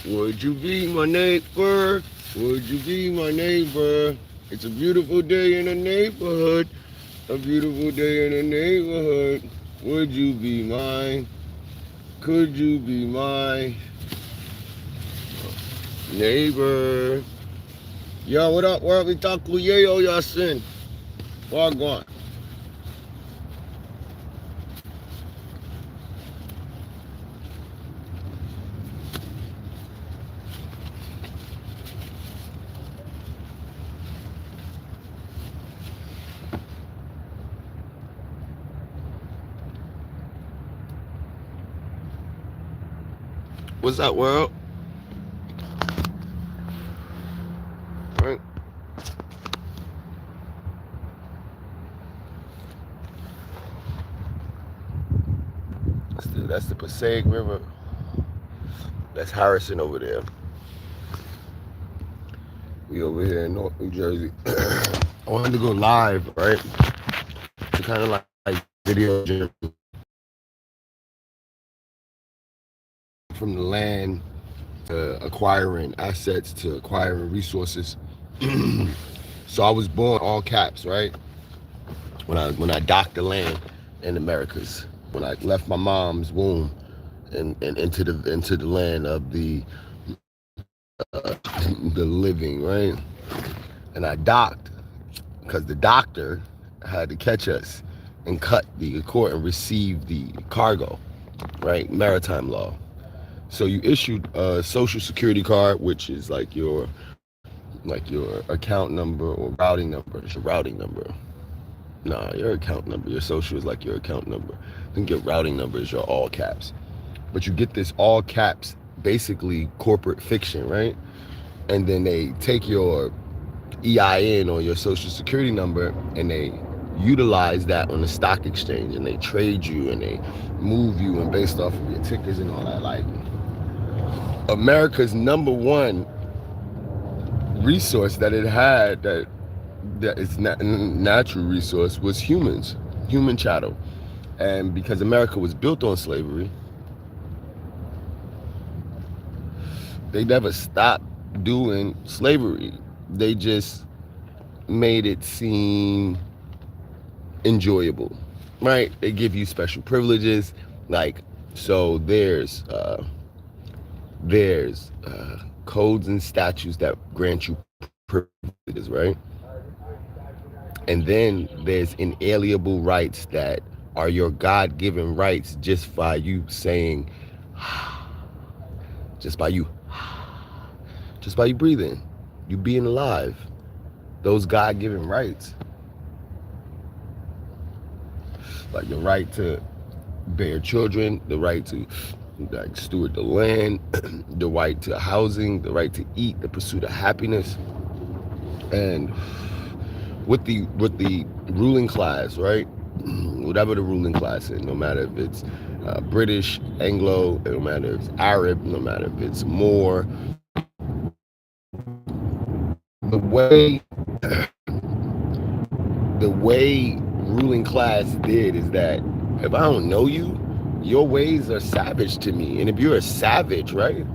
Would you be my neighbor? Would you be my neighbor? It's a beautiful day in the neighborhood. A beautiful day in the neighborhood. Would you be mine? Could you be my neighbor? Yo, what up? What up? Itaku Yeo Yasin. Wagwan. What's up, world? Right. That's the Passaic River. That's Harrison over there. We over here in North New Jersey. I wanted to go live, right? To kind of like video from the land to acquiring assets to acquiring resources. So I was born all caps, right? When I docked the land in Americas, when I left my mom's womb and into the land of the living, right? And I docked because the doctor had to catch us and cut the accord and receive the cargo, right? Maritime law. So you issued a social security card, which is like your account number or routing number. It's your routing number. Nah, your account number. Your social is like your account number. I think your routing number is your all caps. But you get this all caps, basically corporate fiction, right? And then they take your EIN or your social security number and they utilize that on the stock exchange and they trade you and they move you and based off of your tickers and all that. Like, America's number one resource that it had that is natural resource was humans, human chattel. And because America was built on slavery, they never stopped doing slavery. They just made it seem enjoyable, right? They give you special privileges, like, so there's codes and statutes that grant you privileges, right? And then there's inalienable rights that are your God-given rights just by you saying, just by you breathing, you being alive. Those God-given rights, like the right to bear children, the right to like steward the land, the right to housing, the right to eat, the pursuit of happiness, and with the ruling class, right? Whatever the ruling class is, no matter if it's British, Anglo, no matter if it's Arab, no matter if it's Moor, the way ruling class did is that if I don't know you, your ways are savage to me. And if you're a savage, right,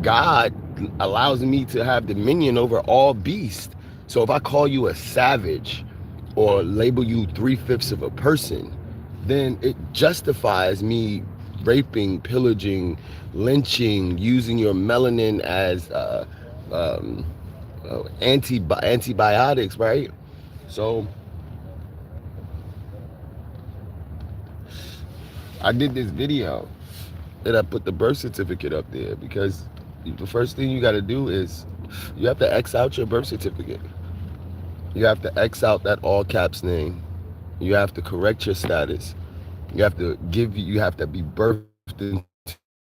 God allows me to have dominion over all beasts. So if I call you a savage or label you 3/5 of a person, then it justifies me raping, pillaging, lynching, using your melanin as antibiotics, right? So I did this video and I put the birth certificate up there because the first thing you got to do is you have to X out your birth certificate. You have to X out that all caps name. You have to correct your status. You have to be birthed into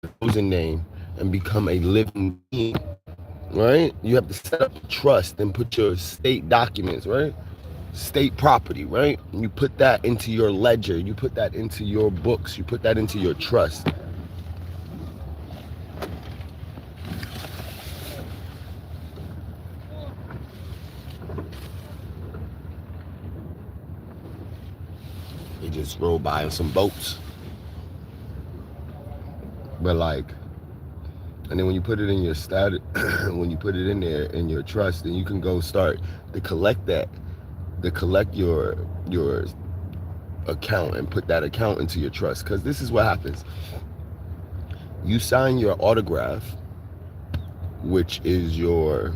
the chosen name and become a living being, right? You have to set up a trust and put your state documents, right? State property, right? And you put that into your ledger. You put that into your books. You put that into your trust. They just roll by on some boats. But like, And then when you put it in your status, when you put it in there in your trust, then you can go start to collect your account and put that account into your trust. Because this is what happens. You sign your autograph, which is your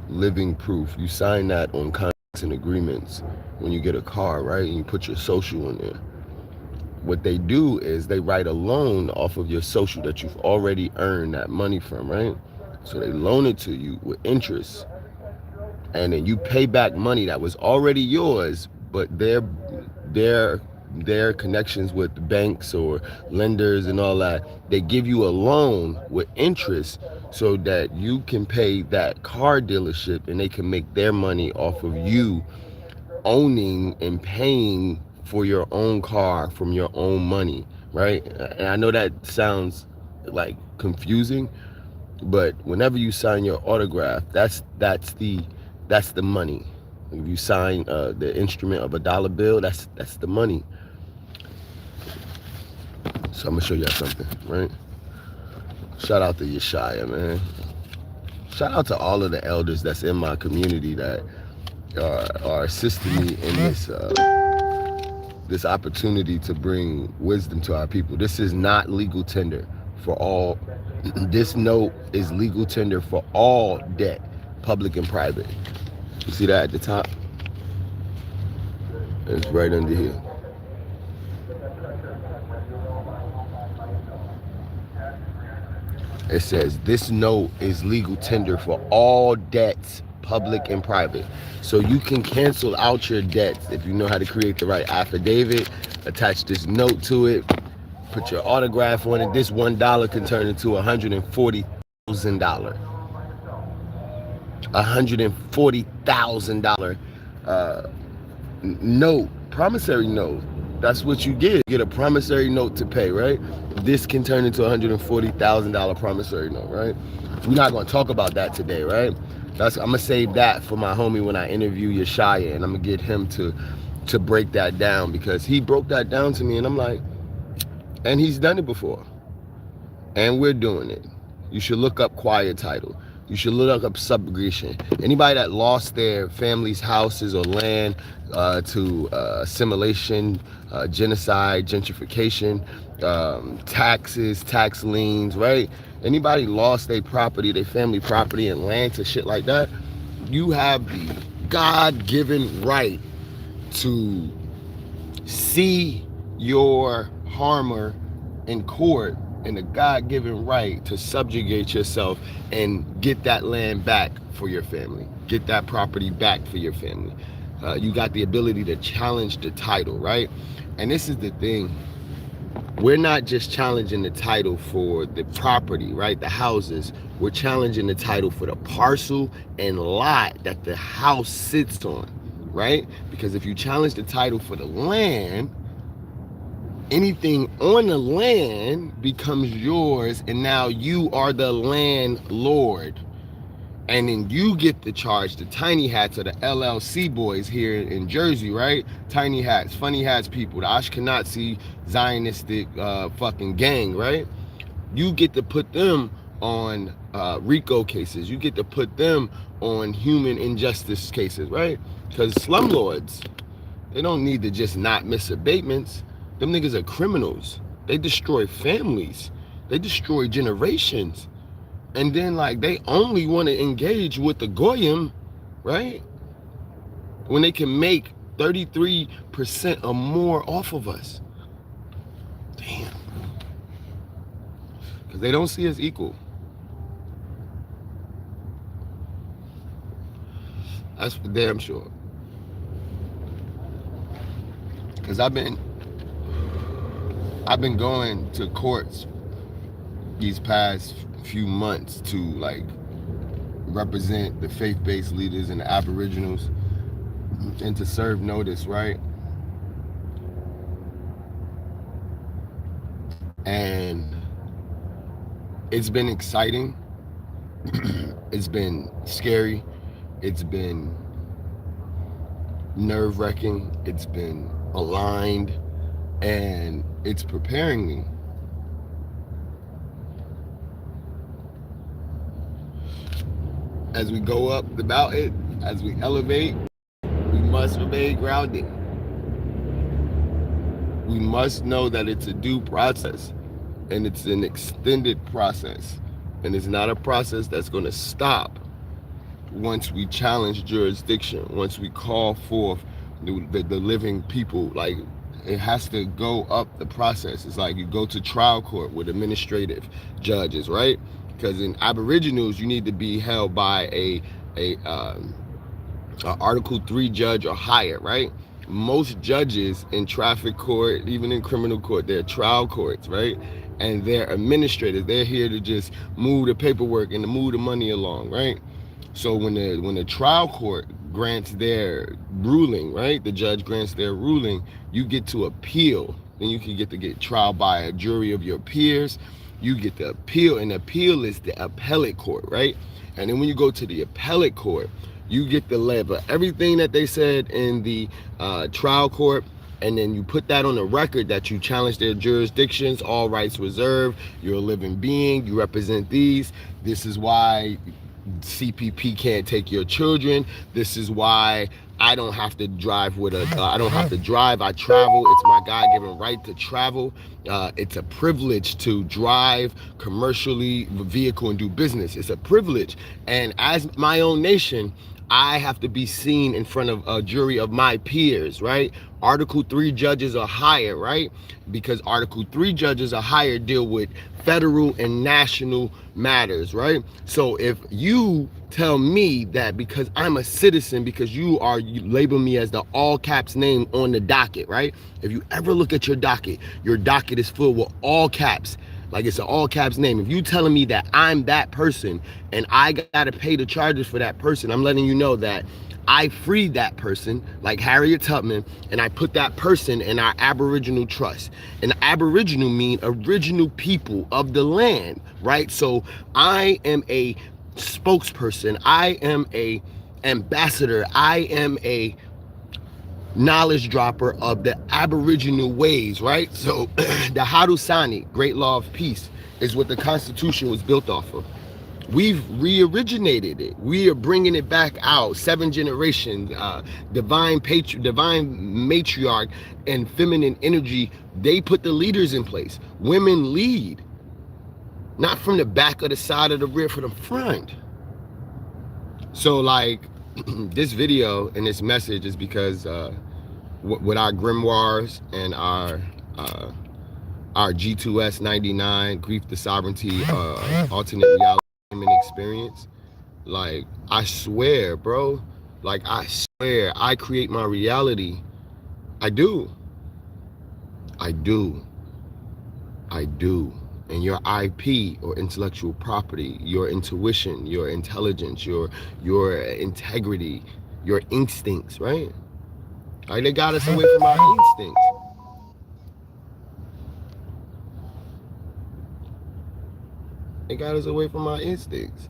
living proof. You sign that on contracts and agreements when you get a car, right? And you put your social in there. What they do is they write a loan off of your social that you've already earned that money from, right? So they loan it to you with interest, and then you pay back money that was already yours, but their connections with the banks or lenders and all that, they give you a loan with interest so that you can pay that car dealership and they can make their money off of you owning and paying for your own car from your own money, right? And I know that sounds like confusing, but whenever you sign your autograph, that's the money. If you sign the instrument of a dollar bill, that's the money. So I'm gonna show you something, right? Shout out to Yeshaya, man. Shout out to all of the elders that's in my community that are assisting me in this opportunity to bring wisdom to our people. This is not legal tender for all. This note is legal tender for all debt, public and private. You see that at the top? It's right under here. It says, this note is legal tender for all debts, public and private. So you can cancel out your debts if you know how to create the right affidavit, attach this note to it, put your autograph on it. This $1 can turn into $140,000. $140,000 note, promissory note. That's what you get. You get a promissory note to pay, right? This can turn into a $140,000 promissory note, right? We're not going to talk about that today, right? I'm going to save that for my homie when I interview Yeshaya, and I'm going to get him to break that down, because he broke that down to me, and I'm like, and he's done it before. And we're doing it. You should look up quiet title. You should look up subrogation. Anybody that lost their family's houses or land to assimilation, genocide, gentrification, taxes, tax liens, right? Anybody lost their property, their family property and land to shit like that, you have the God-given right to see your harmer in court, and the God-given right to subjugate yourself and get that land back for your family, get that property back for your family. You got the ability to challenge the title, right? And this is the thing. We're not just challenging the title for the property, right? The houses. We're challenging the title for the parcel and lot that the house sits on, right? Because if you challenge the title for the land, anything on the land becomes yours, and now you are the landlord. And then you get to charge the tiny hats of the LLC boys here in Jersey, right? Tiny hats, funny hats people, the Ashkenazi Zionistic fucking gang, right? You get to put them on RICO cases. You get to put them on human injustice cases, right? Because slumlords, they don't need to just not miss abatements. Them niggas are criminals. They destroy families. They destroy generations. And then, like, they only want to engage with the Goyim, right? When they can make 33% or more off of us. Damn. Because they don't see us equal. That's for damn sure. Because I've been going to courts these past few months to, like, represent the faith-based leaders and the aboriginals and to serve notice, right? And it's been exciting. It's been scary. It's been nerve-wracking. It's been aligned, and it's preparing me As we go up the mountain, as we elevate, we must remain grounded. We must know that it's a due process, and it's an extended process, and it's not a process that's going to stop once we challenge jurisdiction, once we call forth the living people. Like, it has to go up the process. It's like you go to trial court with administrative judges, right? Because in Aboriginals, you need to be held by a Article 3 judge or higher, right? Most judges in traffic court, even in criminal court, they're trial courts, right? And they're administrators. They're here to just move the paperwork and to move the money along, right? So when the trial court grants their ruling, right? The judge grants their ruling, you get to appeal. Then you can get trial by a jury of your peers. You get to appeal, and appeal is the appellate court, right? And then when you go to the appellate court, you get the level, everything that they said in the trial court, and then you put that on the record that you challenge their jurisdictions, all rights reserved, you're a living being, you represent these. This is why CPP can't take your children. This is why I don't have to drive with I don't have to drive, I travel. It's my God-given right to travel. It's a privilege to drive commercially vehicle and do business. It's a privilege. And as my own nation, I have to be seen in front of a jury of my peers, right? Article 3 judges are higher, right? Because Article 3 judges are higher deal with federal and national matters, right? So if you tell me that because I'm a citizen, because you label me as the all caps name on the docket, right? If you ever look at your docket is filled with all caps. Like, it's an all caps name. If you telling me that I'm that person and I gotta pay the charges for that person, I'm letting you know that I freed that person, like Harriet Tubman, and I put that person in our Aboriginal trust. And Aboriginal mean original people of the land, right? So I am a spokesperson, I am a ambassador, I am a knowledge dropper of the Aboriginal ways, right? So the Haudenosaunee, Great Law of Peace, is what the Constitution was built off of. We've re-originated it. We are bringing it back out. 7 generations, divine matriarch and feminine energy, they put the leaders in place. Women lead, not from the back or the side or the rear, from the front. So like, this video and this message is because with our grimoires and our G2S 99 grief to sovereignty alternate reality experience, like, I swear, bro, like, I swear I create my reality. I do. And your IP or intellectual property, your intuition, your intelligence, your integrity, your instincts, right? Like, they got us away from our instincts. They got us away from our instincts.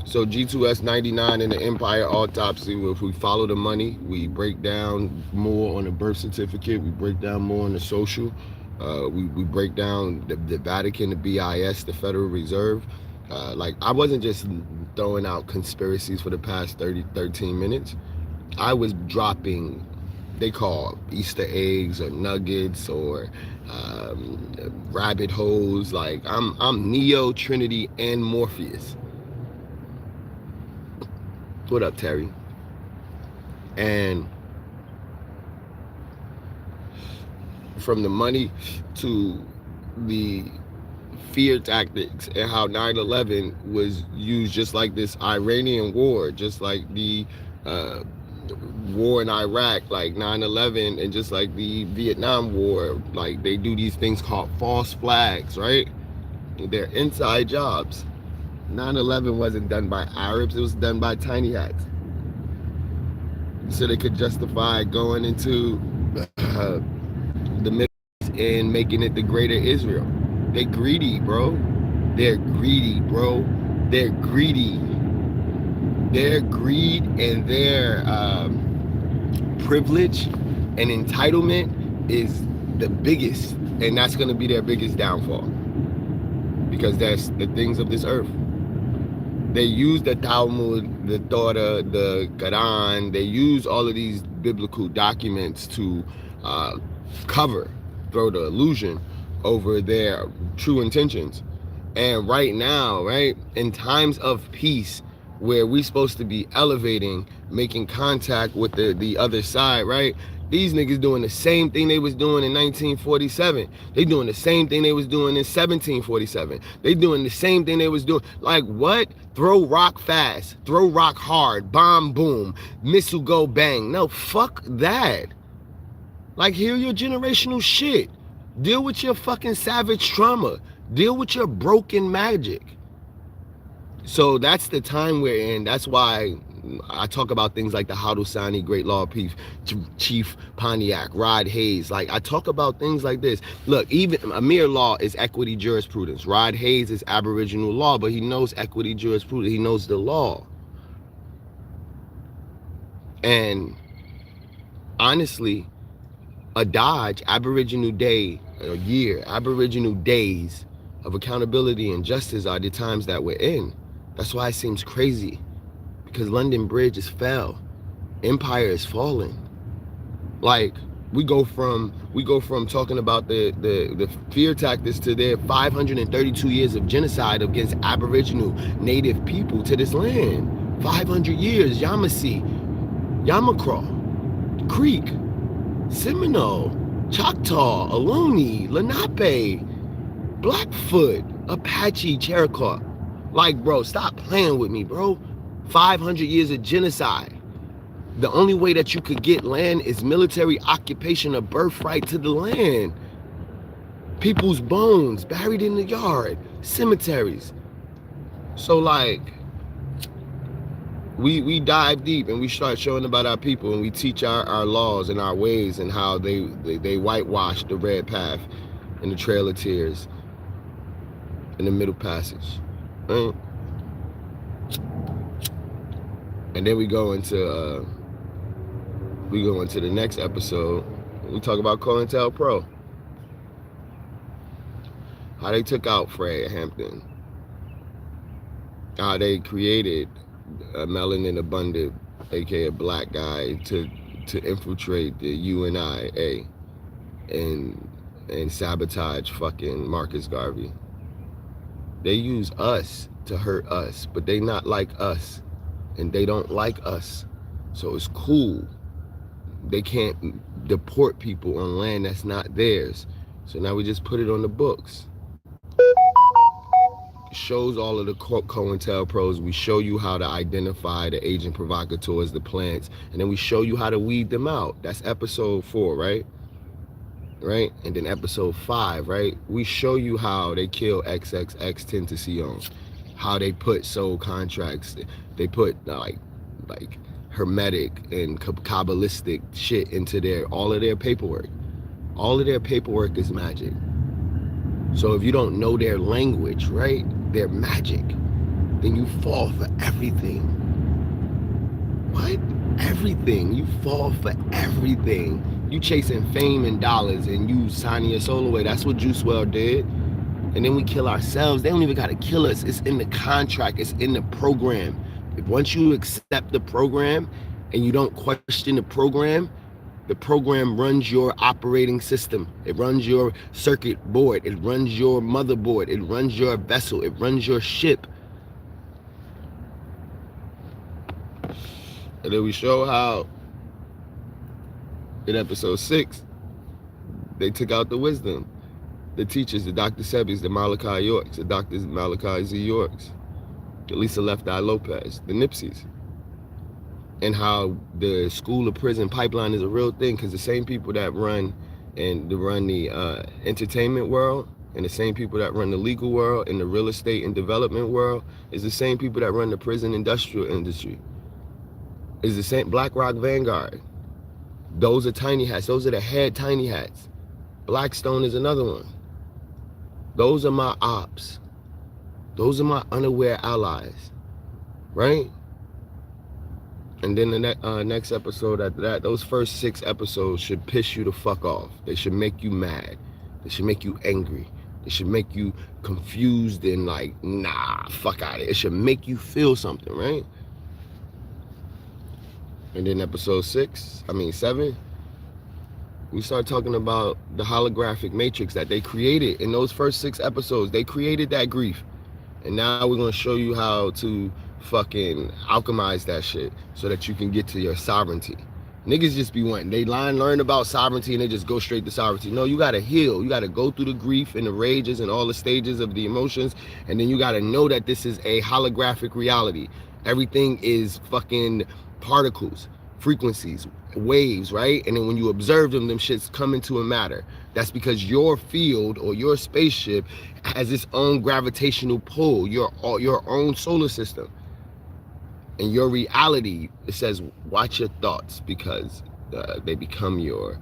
So G2S 99 and the Empire Autopsy, if we follow the money, we break down more on the birth certificate, we break down more on the social, we break down the Vatican, the BIS, the Federal Reserve. Like, I wasn't just throwing out conspiracies for the past 13 minutes. I was dropping, they call Easter eggs or nuggets or rabbit holes. Like, I'm Neo, Trinity, and Morpheus. What up, Terry? And from the money to the fear tactics and how 9/11 was used just like this Iranian war, just like the war in Iraq, like 9/11, and just like the Vietnam War. Like, they do these things called false flags, right? They're inside jobs. 9/11 wasn't done by Arabs, it was done by tiny hats. So they could justify going into the Middle East and making it the greater Israel. They're greedy, bro. They're greedy, bro. They're greedy. Their greed and their privilege and entitlement is the biggest, and that's going to be their biggest downfall, because that's the things of this earth. They use the Talmud, the Torah, the Quran. They use all of these biblical documents to throw the illusion over their true intentions. And right now, right, in times of peace, where we're supposed to be elevating, making contact with the other side, right? These niggas doing the same thing they was doing in 1947. They doing the same thing they was doing in 1747. They doing the same thing they was doing. Like what? Throw rock fast, throw rock hard, bomb boom, missile go bang. No, fuck that. Like, hear your generational shit. Deal with your fucking savage trauma. Deal with your broken magic. So that's the time we're in. That's why I talk about things like the Haudenosaunee Great Law of Peace, Chief Pontiac, Rod Hayes. Like, I talk about things like this. Look, even Amir law is equity jurisprudence. Rod Hayes is Aboriginal law, but he knows equity jurisprudence. He knows the law. And honestly, a Dodge Aboriginal Day, a year, Aboriginal days of accountability and justice are the times that we're in. That's why it seems crazy, because London Bridge is fell. Empire is falling. Like, we go from talking about the fear tactics to their 532 years of genocide against Aboriginal native people to this land. 500 years, Yamasee, Yamacraw, Creek, Seminole, Choctaw, Ohlone, Lenape, Blackfoot, Apache, Cherokee. Like, bro, stop playing with me, bro. 500 years of genocide. The only way that you could get land is military occupation of birthright to the land. People's bones buried in the yard, cemeteries. So, like, we dive deep and we start showing about our people, and we teach our laws and our ways and how they whitewash the red path and the Trail of Tears in the Middle Passage. Right? And then we go into the next episode. We talk about COINTELPRO. How they took out Fred Hampton. How they created a melanin abundant, aka a black guy, to infiltrate the UNIA and sabotage fucking Marcus Garvey. They use us to hurt us, but they not like us, and they don't like us. So it's cool. They can't deport people on land that's not theirs. So now we just put it on the books. Shows all of the COINTELPROs. We show you how to identify the agent provocateurs, the plants, and then we show you how to weed them out. That's episode 4, right? Right? And then episode 5, right? We show you how they kill XXX Tentacion, how they put soul contracts, they put like hermetic and kabbalistic shit into all of their paperwork. All of their paperwork is magic. So if you don't know their language, right, their magic, then you fall for everything. What? Everything. You fall for everything. You chasing fame and dollars and you signing your soul away. That's what Juice WRLD did. And then we kill ourselves. They don't even gotta kill us. It's in the contract. It's in the program. If once you accept the program and you don't question the program runs your operating system. It runs your circuit board. It runs your motherboard. It runs your vessel. It runs your ship. And then we show how in episode 6, they took out the wisdom. The teachers, the Dr. Sebes, the Malachi Yorks, the Dr. Malachi Z. Yorks, the Lisa Left Eye Lopez, the Nipseys. And how the school of prison pipeline is a real thing, because the same people that run the entertainment world and the same people that run the legal world and the real estate and development world is the same people that run the prison industrial industry. Is the same BlackRock Vanguard. Those are tiny hats. Those are the head tiny hats. Blackstone is another one. Those are my ops. Those are my unaware allies, right? And then the next episode after that, those first 6 episodes should piss you the fuck off. They should make you mad. They should make you angry. It should make you confused and like, nah, fuck out of it. It should make you feel something, right? And then episode 7, we start talking about the holographic matrix that they created. In those first 6 episodes, they created that grief. And now we're going to show you how to fucking alchemize that shit so that you can get to your sovereignty. Niggas just be wanting, they learn about sovereignty and they just go straight to sovereignty. No, you got to heal. You got to go through the grief and the rages and all the stages of the emotions. And then you got to know that this is a holographic reality. Everything is fucking particles, frequencies, waves, right? And then when you observe them shits come into a matter. That's because your field or your spaceship has its own gravitational pull, your own solar system. And your reality, it says, watch your thoughts because they become your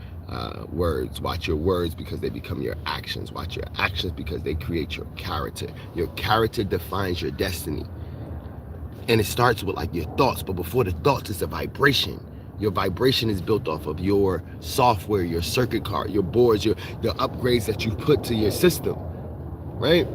words. Watch your words because they become your actions. Watch your actions because they create your character. Your character defines your destiny. And it starts with like your thoughts, but before the thoughts, it's a vibration. Your vibration is built off of your software, your circuit card, your boards, the upgrades that you put to your system, right?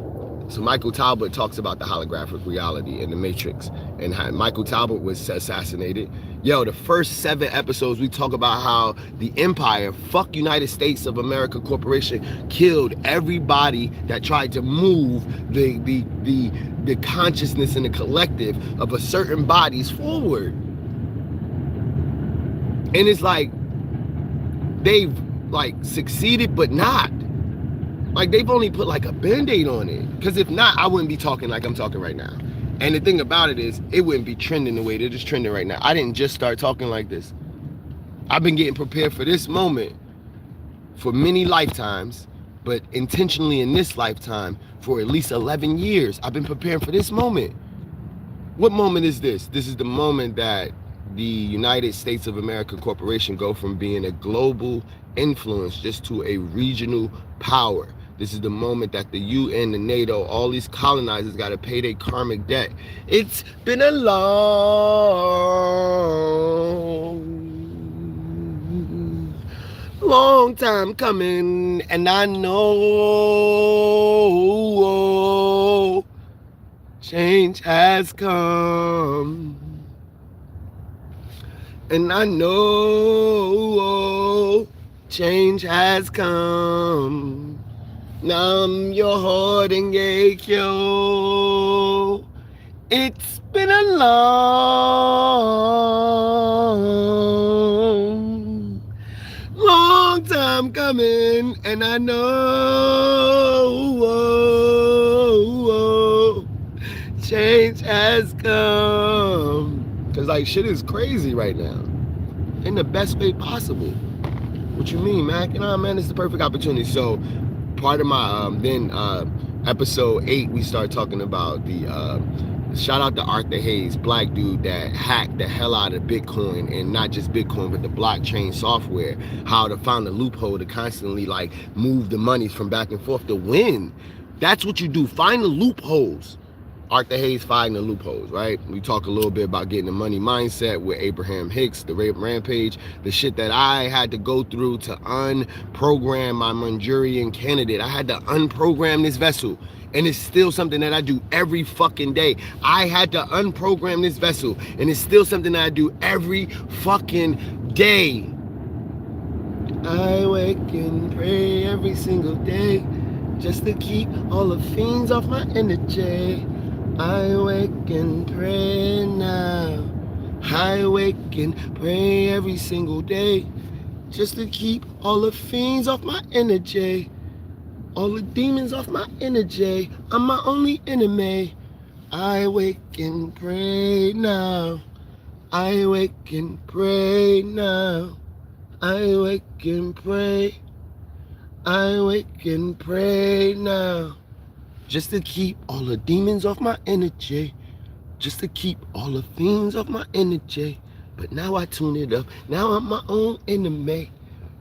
So Michael Talbot talks about the holographic reality in the Matrix and how Michael Talbot was assassinated. Yo, the first 7 episodes, we talk about how the empire, fuck United States of America Corporation, killed everybody that tried to move the consciousness and the collective of a certain bodies forward. And it's like, they've like succeeded, but not. Like they've only put like a band-aid on it. Because if not, I wouldn't be talking like I'm talking right now. And the thing about it is, it wouldn't be trending the way they're just trending right now. I didn't just start talking like this. I've been getting prepared for this moment for many lifetimes, but intentionally in this lifetime for at least 11 years. I've been preparing for this moment. What moment is this? This is the moment that the United States of America Corporation go from being a global influence just to a regional power. This is the moment that the UN, the NATO, all these colonizers got to pay their karmic debt. It's been a long time coming, and I know change has come. And I know change has come. Nam your heart and ache, yo. It's been a long time coming, and I know change has come. Cause like shit is crazy right now, in the best way possible. What you mean, man? Nah, man, it's the perfect opportunity. So part of my episode 8, we start talking about the shout out to Arthur Hayes, black dude that hacked the hell out of Bitcoin, and not just Bitcoin, but the blockchain software. How to find a loophole to constantly like move the money from back and forth to win. That's what you do. Find the loopholes. Arthur Hayes finding the loopholes, right? We talk a little bit about getting the money mindset with Abraham Hicks, the rampage, the shit that I had to go through to unprogram my Manchurian candidate. I had to unprogram this vessel. And it's still something that I do every fucking day. I had to unprogram this vessel. And it's still something that I do every fucking day. I wake and pray every single day just to keep all the fiends off my energy. I wake and pray now. I wake and pray every single day just to keep all the fiends off my energy. All the demons off my energy. I'm my only enemy. I wake and pray now. I wake and pray now. I wake and pray. I wake and pray now. Just to keep all the demons off my energy. Just to keep all the fiends off my energy. But now I tune it up. Now I'm my own enemy.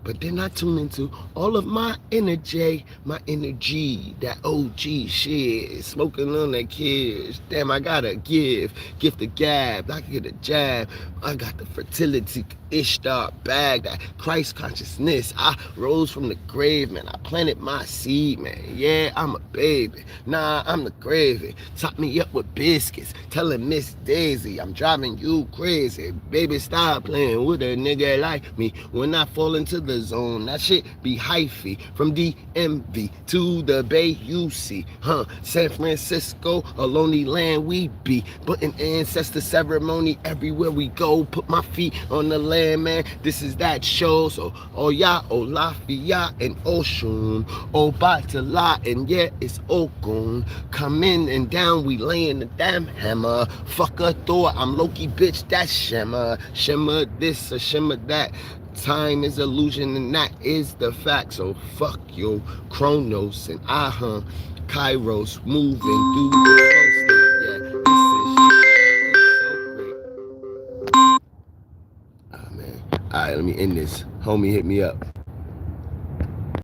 But then I tune into all of my energy, that OG shit, smoking on that kids. Damn, I gotta gift the gab, I get a jab. I got the fertility Ishtar bag, that Christ consciousness. I rose from the grave, man. I planted my seed, man. Yeah, I'm a baby. Nah, I'm the gravy. Top me up with biscuits, telling Miss Daisy I'm driving you crazy. Baby, stop playing with a nigga like me. When I fall into the zone, that shit be hyphy. From DMV to the Bay you see, San Francisco, a lonely land we be. But an ancestor ceremony everywhere we go. Put my feet on the land, man. This is that show. So, oh yeah, oh Lafayette and Oshun, oh Batala, and yeah, it's Okun. Come in and down, we laying the damn hammer. Fuck a thought, I'm Loki, bitch, that's Shimmer. Shimmer this or shimmer that. Time is illusion and that is the fact. So fuck your Chronos and Kairos moving through the flow state. Yeah, this is so great. Oh man. Alright, let me end this. Homie hit me up.